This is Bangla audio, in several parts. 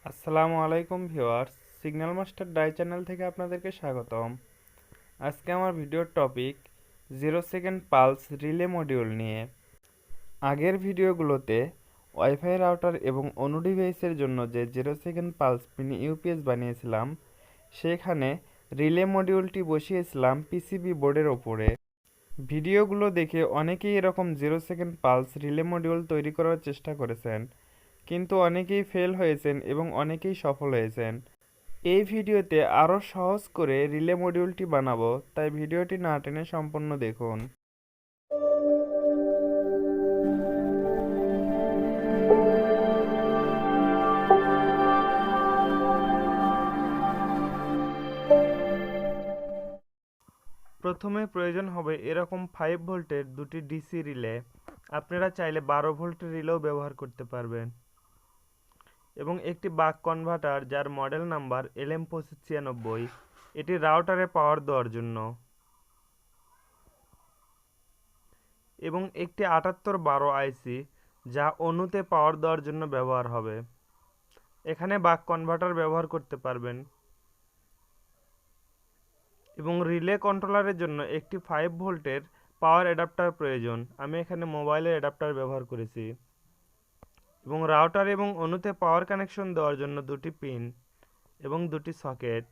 আসসালামু আলাইকুম viewers, signal master die channel থেকে আপনাদেরকে স্বাগতম। আজকে আমার ভিডিওর topic 0 second pulse relay module নিয়ে। আগের ভিডিওগুলোতে ওয়াইফাই রাউটার এবং অন্য ডিভাইসের জন্য যে 0 সেকেন্ড পালস মিনি ইউপিএস বানিয়েছিলাম, সেখানে রিলে মডিউলটি বসিয়েছিলাম পিসিবি বোর্ডের ওপরে। ভিডিওগুলো দেখে অনেকেই এরকম 0 সেকেন্ড পালস রিলে মডিউল তৈরি করার চেষ্টা করেছেন, কিন্তু অনেকেই ফেল হয়েছেন এবং অনেকেই সফল হয়েছেন। এই ভিডিওতে আরও সহজ করে রিলে মডিউলটি বানাবো, তাই ভিডিওটি না টেনে সম্পূর্ণ দেখুন। প্রথমে প্রয়োজন হবে এরকম 5 ভোল্টের দুটি ডিসি রিলে। আপনারা চাইলে 12 ভোল্টের রিলেও ব্যবহার করতে পারবেন, এবং একটি বাক কনভার্টার যার মডেল নাম্বার LM2596, এটি রাউটারে পাওয়ার দেওয়ার জন্য, এবং একটি 7812 আইসি যা অণুতে পাওয়ার দেওয়ার জন্য ব্যবহার হবে। এখানে বাক কনভার্টার ব্যবহার করতে পারবেন, এবং রিলে কন্ট্রোলারের জন্য একটি 5 ভোল্টের পাওয়ার অ্যাডাপ্টার প্রয়োজন। আমি এখানে মোবাইলের অ্যাডাপ্টার ব্যবহার করেছি, এবং রাউটার এবং অণুতে পাওয়ার কানেকশন দেওয়ার জন্য দুটি পিন এবং দুটি সকেট।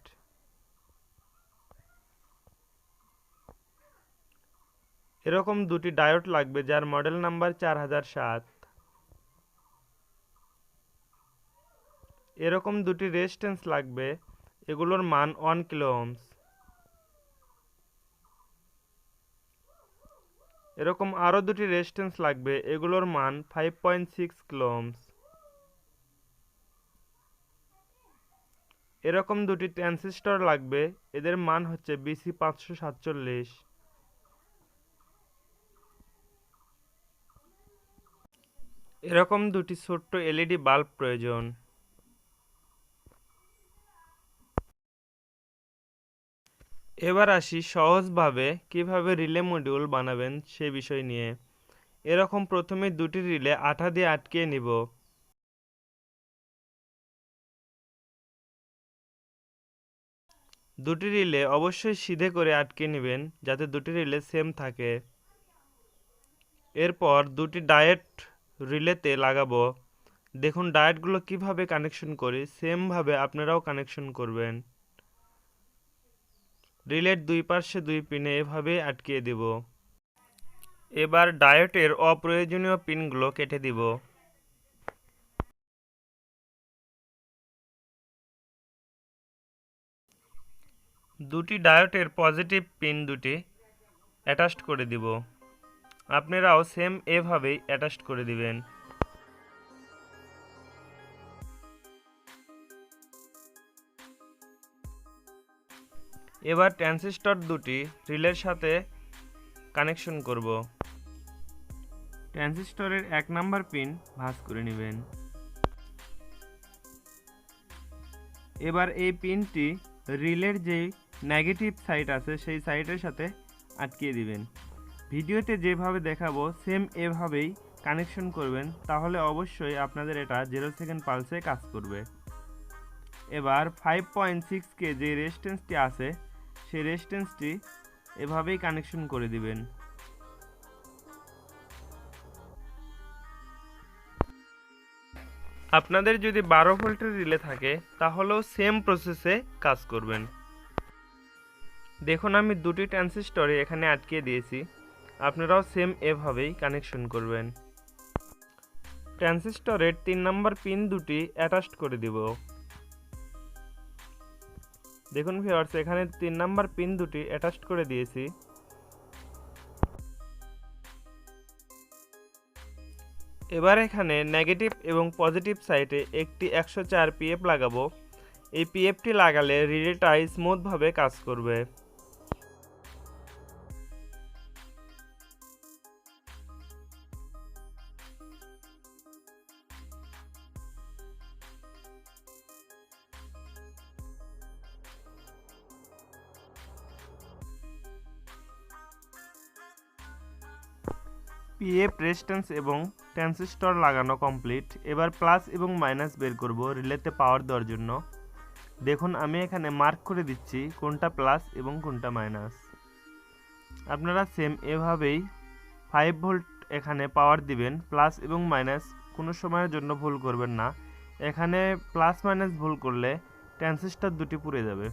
এরকম দুটি ডায়োড লাগবে যার মডেল নাম্বার 4007। এরকম দুটি রেজিস্ট্যান্স লাগবে, এগুলোর মান 1 কিলো ওহমস। এরকম আরও দুটি রেজিস্ট্যান্স লাগবে, এগুলোর মান 5.6 কিলো ওহমস। এরকম দুটি ট্রানজিস্টর লাগবে, এদের মান হচ্ছে BC547। এরকম দুটি ছোট্ট এলইডি বাল্ব প্রয়োজন। এবার আসি সহজভাবে কিভাবে রিলে মডিউল বানাবেন সে বিষয় নিয়ে। এরকম প্রথমে দুটি রিলে আঠা দিয়ে আটকে নিব। দুটি রিলে অবশ্যই সিধে করে আটকে নেবেন যাতে দুটি রিলে সেম থাকে। এরপর দুটি ডায়োড রিলেতে লাগাবো। দেখুন ডায়োডগুলো কিভাবে কানেকশন করি, সেমভাবে আপনারাও কানেকশন করবেন। রিলের দুই পাশে দুই পিনে এভাবে আটকিয়ে দিব। এবার ডায়োডের অপ্রয়োজনীয় পিনগুলো কেটে দিব। দুটি ডায়োডের পজিটিভ পিন দুটি অ্যাটাচড করে দিব। আপনারাও সেম এভাবেই অ্যাটাচড করে দিবেন। এবার ট্রানজিস্টর দুটি রিলের সাথে কানেকশন করব। ট্রানজিস্টরের 1 নাম্বার পিন ভাঁজ করে নেবেন। এবার এই পিনটি রিলের যেই নেগেটিভ সাইড আছে সেই সাইডের সাথে আটকিয়ে দিবেন। ভিডিওতে যেভাবে দেখাবো সেম এভাবেই কানেকশন করবেন, তাহলে অবশ্যই আপনাদের এটা 0 সেকেন্ড পালসে কাজ করবে। এবার 5.6K যে রেজিস্ট্যান্সটি আছে সেই রেজিস্ট্যান্সটি এভাবেই কানেকশন করে দিবেন। আপনাদের যদি 12 ভোল্টের রিলে থাকে তাহলেও সেম প্রসেসে কাজ করবেন। দেখুন আমি দুটি ট্রানজিস্টরে এখানে আটকিয়ে দিয়েছি, আপনারাও সেম এভাবেই কানেকশন করবেন। ট্রানজিস্টরের 3 নাম্বার পিন দুটি অ্যাটাচড করে দিব। দেখুন ভিউয়ার্স, এখানে 3 নাম্বার পিন দুটি অ্যাটাচড করে দিয়েছি। এবার এখানে নেগেটিভ এবং পজিটিভ সাইডে একটি 104 পিএফ লাগাবো। এই পিএফটি লাগালে রিলেটা স্মুথভাবে কাজ করবে। পিএফ রেজিস্ট্যান্স এবং ট্রানজিস্টর লাগানো কমপ্লিট। এবার প্লাস এবং মাইনাস বের করব রিলেতে পাওয়ার দেওয়ার জন্য। দেখুন আমি এখানে মার্ক করে দিচ্ছি কোনটা প্লাস এবং কোনটা মাইনাস। আপনারা সেম এভাবেই 5 ভোল্ট এখানে পাওয়ার দিবেন। প্লাস এবং মাইনাস কোনো সময়ের জন্য ভুল করবেন না। এখানে প্লাস মাইনাস ভুল করলে ট্রানজিস্টর দুটি পুড়ে যাবে।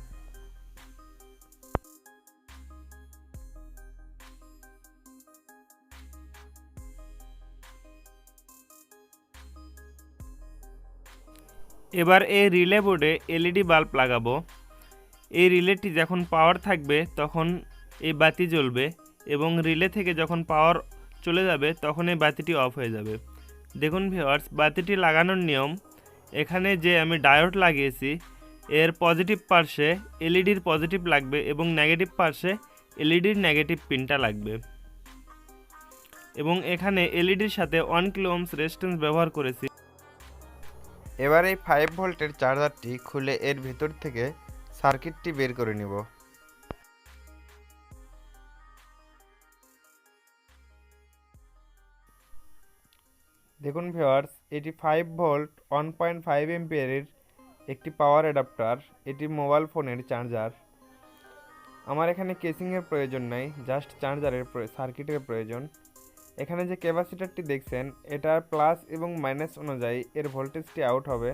এবার এই রিলে বোর্ডে এলইডি বাল্ব লাগাবো। এই রিলেটি যখন পাওয়ার থাকবে তখন এই বাতি জ্বলবে এবং রিলে থেকে যখন পাওয়ার চলে যাবে তখন এই বাতিটি অফ হয়ে যাবে। দেখুন ভিউয়ার্স, বাতিটি লাগানোর নিয়ম, এখানে যে আমি ডায়োড লাগিয়েছি এর পজিটিভ পার্শ্বে এলইডির পজিটিভ লাগবে এবং নেগেটিভ পার্শ্বে এলইডির নেগেটিভ পিনটা লাগবে। এবং এখানে এলইডির সাথে 1 কিলো ওহমস রেজিস্ট্যান্স ব্যবহার করেছি। এবার এই 5 ভোল্টের চার্জারটি খুলে এর ভিতর থেকে সার্কিটটি বের করে নিব। দেখুন ভিউয়ার্স, এটি 5 ভোল্ট 1.5 এম্পিয়ারের একটি পাওয়ার অ্যাডাপ্টার। এটি মোবাইল ফোনের চার্জার। আমার এখানে কেসিংয়ের প্রয়োজন নাই, জাস্ট চার্জারের সার্কিটের প্রয়োজন। এখানে যে ক্যাপাসিটরটি দেখছেন এটার প্লাস এবং মাইনাস অনুযায়ী এর ভোল্টেজটি আউট হবে।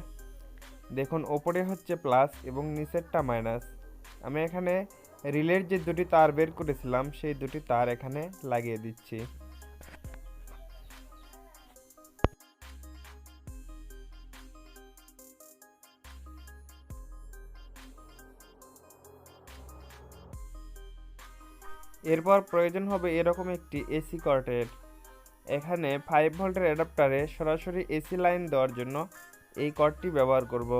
দেখুন ওপরে হচ্ছে প্লাস এবং নিচেরটা মাইনাস। আমি এখানে রিলের যে দুটি তার বের করেছিলাম সেই দুটি তার এখানে লাগিয়ে দিচ্ছি। এরপর প্রয়োজন হবে এরকম একটি এসি কর্ডের। এখানে 5 ভোল্টের অ্যাডাপ্টারে সরাসরি এসি লাইন দেওয়ার জন্য এই কর্ডটি ব্যবহার করব।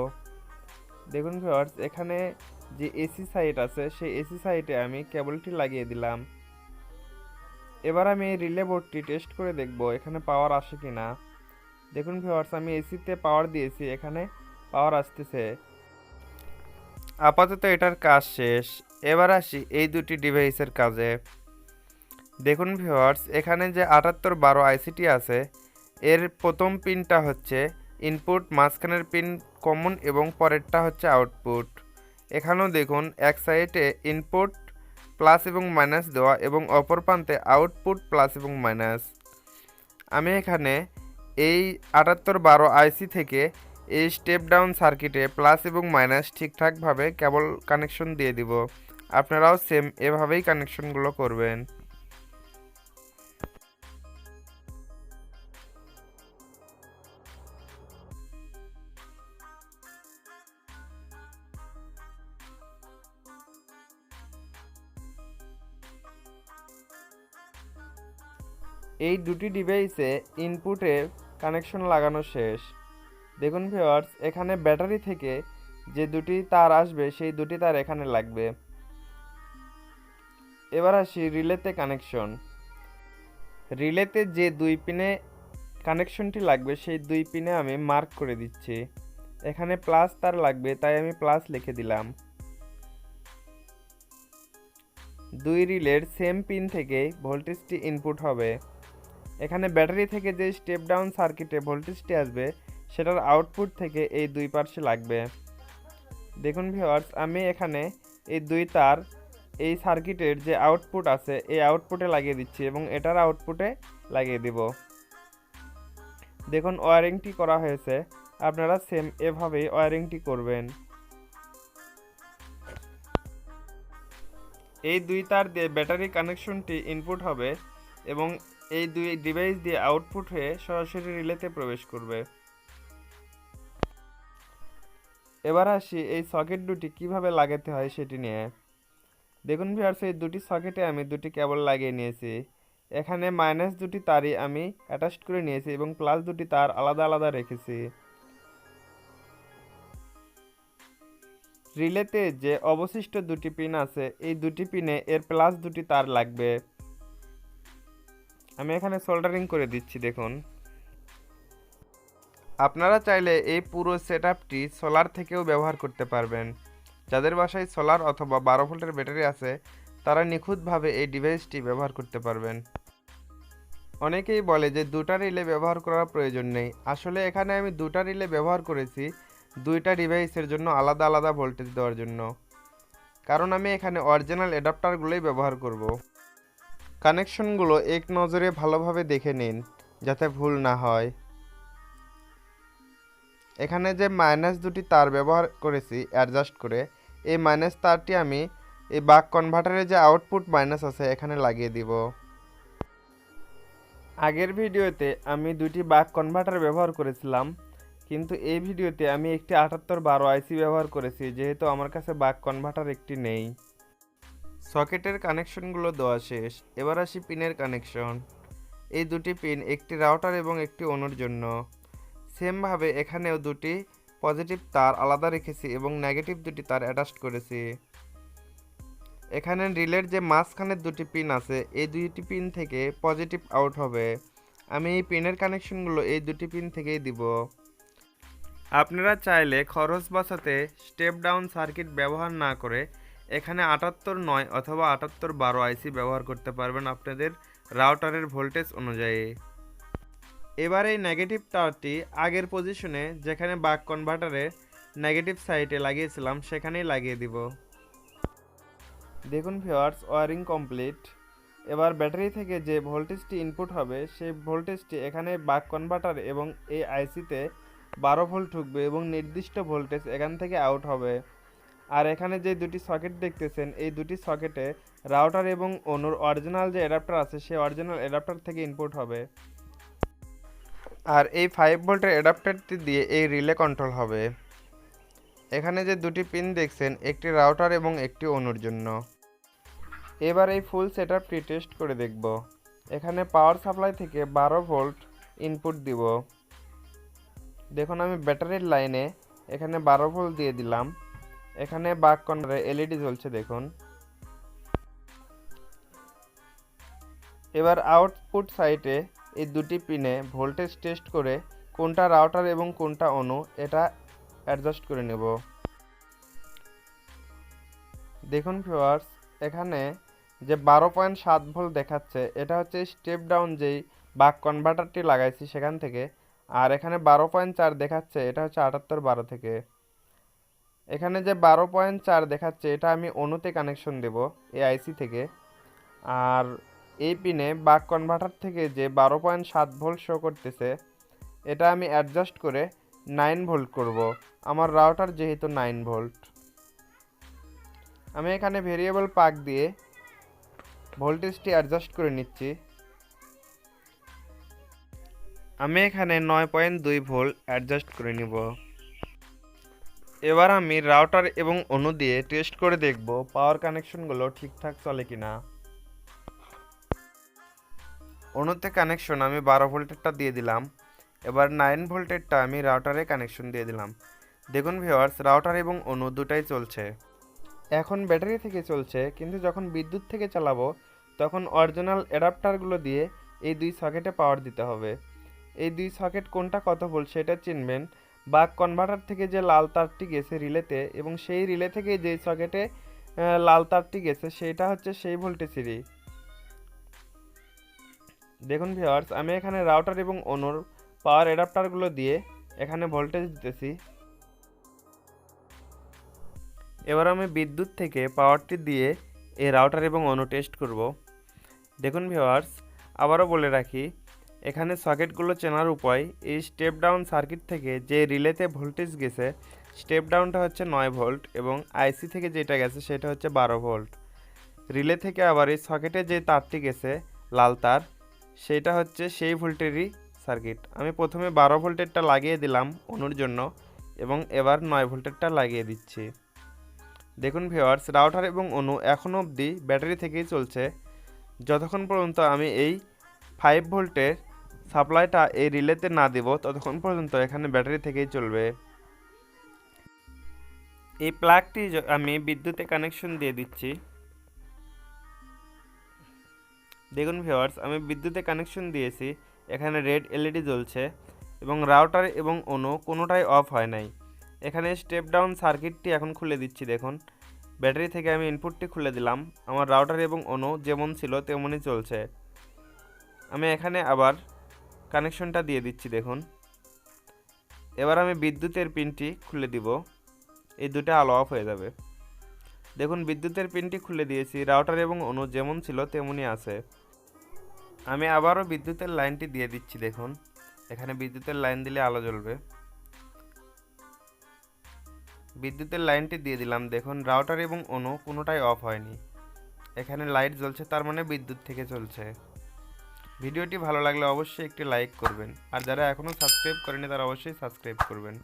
দেখুন ভিউয়ার্স, এখানে যে এসি সাইড আছে সেই এসি সাইডে আমি কেবলটি লাগিয়ে দিলাম। এবার আমি এই রিলে বোর্ডটি টেস্ট করে দেখব এখানে পাওয়ার আসে কিনা। দেখুন ভিউয়ার্স, আমি এসিতে পাওয়ার দিয়েছি, এখানে পাওয়ার আসতেছে। আপাতত এটার কাজ শেষ। এবার আসি এই দুটি ডিভাইসের কাজে। দেখুন ভিউয়ার্স, এখানে যে 7812 আইসিটি আছে এর প্রথম পিনটা হচ্ছে ইনপুট, মাঝখানের পিন কমন এবং পরেরটা হচ্ছে আউটপুট। এখানেও দেখুন এক সাইডে ইনপুট প্লাস এবং মাইনাস দেওয়া এবং অপর প্রান্তে আউটপুট প্লাস এবং মাইনাস। আমি এখানে এই 7812 আইসি থেকে এই স্টেপ ডাউন সার্কিটে প্লাস এবং মাইনাস ঠিকঠাকভাবে কেবল কানেকশন দিয়ে দিব। আপনারাও সেম এভাবেই কানেকশনগুলো করবেন। এই দুটি ডিভাইসে ইনপুটে কানেকশন লাগানো শেষ। দেখুন ভিউয়ার্স, এখানে ব্যাটারি থেকে যে দুটি তার আসবে সেই দুটি তার এখানে লাগবে। এবার আসি রিলেতে কানেকশন। রিলেতে যে দুই পিনে কানেকশনটি লাগবে সেই দুই পিনে আমি মার্ক করে দিচ্ছি। এখানে প্লাস তার লাগবে তাই আমি প্লাস লিখে দিলাম। দুই রিলের সেম পিন থেকে ভোল্টেজটি ইনপুট হবে। এখানে ব্যাটারি থেকে যে স্টেপ ডাউন সার্কিটে ভোল্টেজটি আসবে সেটার আউটপুট থেকে এই দুই পাশে লাগবে। দেখুন ভিউয়ার্স, আমি এখানে এই দুই তার এই সার্কিটের যে আউটপুট আছে এই আউটপুটে লাগিয়ে দিচ্ছি এবং এটার আউটপুটে লাগিয়ে দিব। দেখুন ওয়্যারিংটি করা হয়েছে, আপনারা সেম এভাবেই ওয়্যারিংটি করবেন। এই দুই তার দিয়ে ব্যাটারি কানেকশনটি ইনপুট হবে এবং এই দুই ডিভাইস দিয়ে আউটপুট হয়ে সরাসরি রিলেতে প্রবেশ করবে। এবার আসি এই সকেট দুটি কিভাবে লাগাতে হয় সেটি নিয়ে। দেখুন ভিউয়ার্স, এই দুটি সকেটে আমি দুটি কেবল লাগিয়ে নিয়েছি। এখানে মাইনাস দুটি তারই আমি অ্যাটাচড করে নিয়েছি এবং প্লাস দুটি তার আলাদা আলাদা রেখেছি। রিলেতে যে অবশিষ্ট দুটি পিন আছে এই দুটি পিনে এর প্লাস দুটি তার লাগবে। আমি এখানে সোল্ডারিং করে দিচ্ছি। দেখুন, আপনারা চাইলে এই পুরো সেটআপটি সোলার থেকেও ব্যবহার করতে পারবেন। যাদের বাসায় সোলার অথবা 12 ভোল্টের ব্যাটারি আছে তারা নিখুঁতভাবে এই ডিভাইসটি ব্যবহার করতে পারবেন। অনেকেই বলে যে দুটা রিলে ব্যবহার করার প্রয়োজন নেই। আসলে এখানে আমি দুটা রিলে ব্যবহার করেছি দুইটা ডিভাইসের জন্য আলাদা আলাদা ভোল্টেজ দেওয়ার জন্য, কারণ আমি এখানে অরিজিনাল অ্যাডাপ্টারগুলোই ব্যবহার করব। কানেকশনগুলো এক নজরে ভালোভাবে দেখে নিন যাতে ভুল না হয়। এখানে যে মাইনাস দুটি তার ব্যবহার করেছি অ্যাডজাস্ট করে, এই মাইনাস তারটি আমি এই বাক কনভার্টারের যে আউটপুট মাইনাস আছে এখানে লাগিয়ে দিব। আগের ভিডিওতে আমি দুটি বাক কনভার্টার ব্যবহার করেছিলাম, কিন্তু এই ভিডিওতে আমি একটি 7812 আইসি ব্যবহার করেছি, যেহেতু আমার কাছে বাক কনভার্টার একটি নেই। সকেটের কানেকশনগুলো দেওয়া শেষ। এবার আসি পিনের কানেকশন। এই দুটি পিন একটি রাউটার এবং একটি অনুর জন্য। সেমভাবে এখানেও দুটি পজিটিভ তার আলাদা রেখেছি এবং নেগেটিভ দুটি তার অ্যাটাচড করেছি। এখানে রিলের যে মাঝখানের দুটি পিন আছে এই দুটি পিন থেকে পজিটিভ আউট হবে। আমি এই পিনের কানেকশনগুলো এই দুটি পিন থেকেই দিব। আপনারা চাইলে খরচ বাঁচাতে স্টেপ ডাউন সার্কিট ব্যবহার না করে এখানে 7809 অথবা 7812 আইসি ব্যবহার করতে পারবেন আপনাদের রাউটারের ভোল্টেজ অনুযায়ী। এবার এই নেগেটিভ তারটি আগের পজিশনে যেখানে বাক কনভার্টারের নেগেটিভ সাইডে লাগিয়েছিলাম সেখানেই লাগিয়ে দিব। দেখুন ভিউয়ার্স, ওয়ারিং কমপ্লিট। এবার ব্যাটারি থেকে যে ভোল্টেজটি ইনপুট হবে সেই ভোল্টেজটি এখানে বাক কনভার্টার এবং এই আইসিতে 12 ভোল্ট ঢুকবে এবং নির্দিষ্ট ভোল্টেজ এখান থেকে আউট হবে। আর এখানে যে দুটি সকেট দেখতেছেন এই দুটি সকেটে রাউটার এবং অনুর অরিজিনাল যে অ্যাডাপ্টার আছে সেই অরিজিনাল অ্যাডাপ্টার থেকে ইনপুট হবে। আর এই 5 ভোল্টের অ্যাডাপ্টারটি দিয়ে এই রিলে কন্ট্রোল হবে। এখানে যে দুটি পিন দেখছেন একটি রাউটার এবং একটি অনুর জন্য। এবার এই ফুল সেটআপটি টেস্ট করে দেখব। এখানে পাওয়ার সাপ্লাই থেকে 12 ভোল্ট ইনপুট দিব। দেখুন আমি ব্যাটারির লাইনে এখানে 12 ভোল্ট দিয়ে দিলাম। এখানে বাক কনভার্টারে এলইডি জ্বলছে দেখুন। এবার আউটপুট সাইডে এই দুটি পিনে ভোল্টেজ টেস্ট করে কোনটা রাউটার এবং কোনটা অনু এটা অ্যাডজাস্ট করে নেব। দেখুন ভিউয়ার্স, এখানে যে 12.7 ভোল্ট দেখাচ্ছে এটা হচ্ছে স্টেপ ডাউন যেই বাক কনভার্টারটি লাগাইছি সেখান থেকে, আর এখানে 12.4 দেখাচ্ছে এটা হচ্ছে 7812 থেকে। এখানে যে 12.4 দেখাচ্ছে এটা আমি অনুতে কানেকশন দেব এই আইসি থেকে, আর এই পিনে বাক কনভার্টার থেকে যে 12.7 ভোল্ট শো করতেছে এটা আমি অ্যাডজাস্ট করে 9 ভোল্ট করব। আমার রাউটার যেহেতু 9 ভোল্ট, আমি এখানে ভেরিয়েবল পাক দিয়ে ভোল্টেজটি অ্যাডজাস্ট করে নিচ্ছি। আমি এখানে 9.2 ভোল্ট অ্যাডজাস্ট করে নিব। এবার আমি রাউটার এবং অনু দিয়ে টেস্ট করে দেখব পাওয়ার কানেকশনগুলো ঠিকঠাক চলে কিনা। অনুতে কানেকশন আমি 12 ভোল্টেরটা দিয়ে দিলাম। এবার 9 ভোল্টেরটা আমি রাউটারে কানেকশন দিয়ে দিলাম। দেখুন ভিউয়ার্স, রাউটার এবং অনু দুটাই চলছে। এখন ব্যাটারি থেকে চলছে, কিন্তু যখন বিদ্যুৎ থেকে চালাবো তখন অরিজিনাল অ্যাডাপ্টারগুলো দিয়ে এই দুই সকেটে পাওয়ার দিতে হবে। এই দুই সকেট কোনটা কত ভোল্ট সেটা চিনবেন বাক কনভার্টার থেকে যে লাল তারটি গেছে রিলেতে, এবং সেই রিলে থেকে যে সকেটে লাল তারটি গেছে সেটা হচ্ছে সেই ভোল্টেজেরই। দেখুন ভিউয়ার্স, আমি এখানে রাউটার এবং অনুর পাওয়ার অ্যাডাপ্টারগুলো দিয়ে এখানে ভোল্টেজ দিতেছি। এবার আমি বিদ্যুৎ থেকে পাওয়ারটি দিয়ে এই রাউটার এবং অনু টেস্ট করব। দেখুন ভিউয়ার্স, আবারও বলে রাখি, এখানে সকেটগুলো চেনার উপায় এই স্টেপ ডাউন সার্কিট থেকে যে রিলেতে ভোল্টেজ গেছে স্টেপ ডাউনটা হচ্ছে 9 ভোল্ট এবং আইসি থেকে যেটা গেছে সেটা হচ্ছে 12 ভোল্ট। রিলে থেকে আবার এই সকেটে যে তারটি গেছে লাল তার সেটা হচ্ছে সেই ভোল্টেরই সার্কিট। আমি প্রথমে 12 ভোল্টেরটা লাগিয়ে দিলাম অনুর জন্য এবং এবার 9 ভোল্টেরটা লাগিয়ে দিচ্ছি। দেখুন ভিউয়ার্স, রাউটার এবং অনু এখনও অবধি ব্যাটারি থেকেই চলছে। যতক্ষণ পর্যন্ত আমি এই 5 ভোল্টের সাপ্লাইটা এই রিলেতে না দেব ততক্ষণ পর্যন্ত এখানে ব্যাটারি থেকেই চলবে। এই প্লাগটি আমি বিদ্যুতে কানেকশন দিয়ে দিচ্ছি। দেখুন ভিউয়ার্স, আমি বিদ্যুতে কানেকশন দিয়েছি, এখানে রেড এলইডি জ্বলছে এবং রাউটার এবং অনু কোনোটাই অফ হয় নাই। এখানে স্টেপ ডাউন সার্কিটটি এখন খুলে দিচ্ছি। দেখুন ব্যাটারি থেকে আমি ইনপুটটি খুলে দিলাম। আমার রাউটার এবং অনু যেমন ছিল তেমনই চলছে। আমি এখানে আবার কানেকশনটা দিয়ে দিচ্ছি দেখুন। এবার আমি বিদ্যুতের পিনটি খুলে দিব, এই দুটো আলো অফ হয়ে যাবে। দেখুন বিদ্যুতের পিনটি খুলে দিয়েছি, রাউটার এবং অণু যেমন ছিল তেমনই আছে। আমি আবারও বিদ্যুতের লাইনটি দিয়ে দিচ্ছি দেখুন, এখানে বিদ্যুতের লাইন দিলে আলো জ্বলবে। বিদ্যুতের লাইনটি দিয়ে দিলাম, দেখুন রাউটার এবং অণু কোনোটাই অফ হয়নি, এখানে লাইট জ্বলছে, তার মানে বিদ্যুৎ থেকে চলছে। ভিডিওটি ভালো লাগলে অবশ্যই একটি লাইক করবেন, আর যারা এখনও সাবস্ক্রাইব করেনি তারা অবশ্যই সাবস্ক্রাইব করবেন।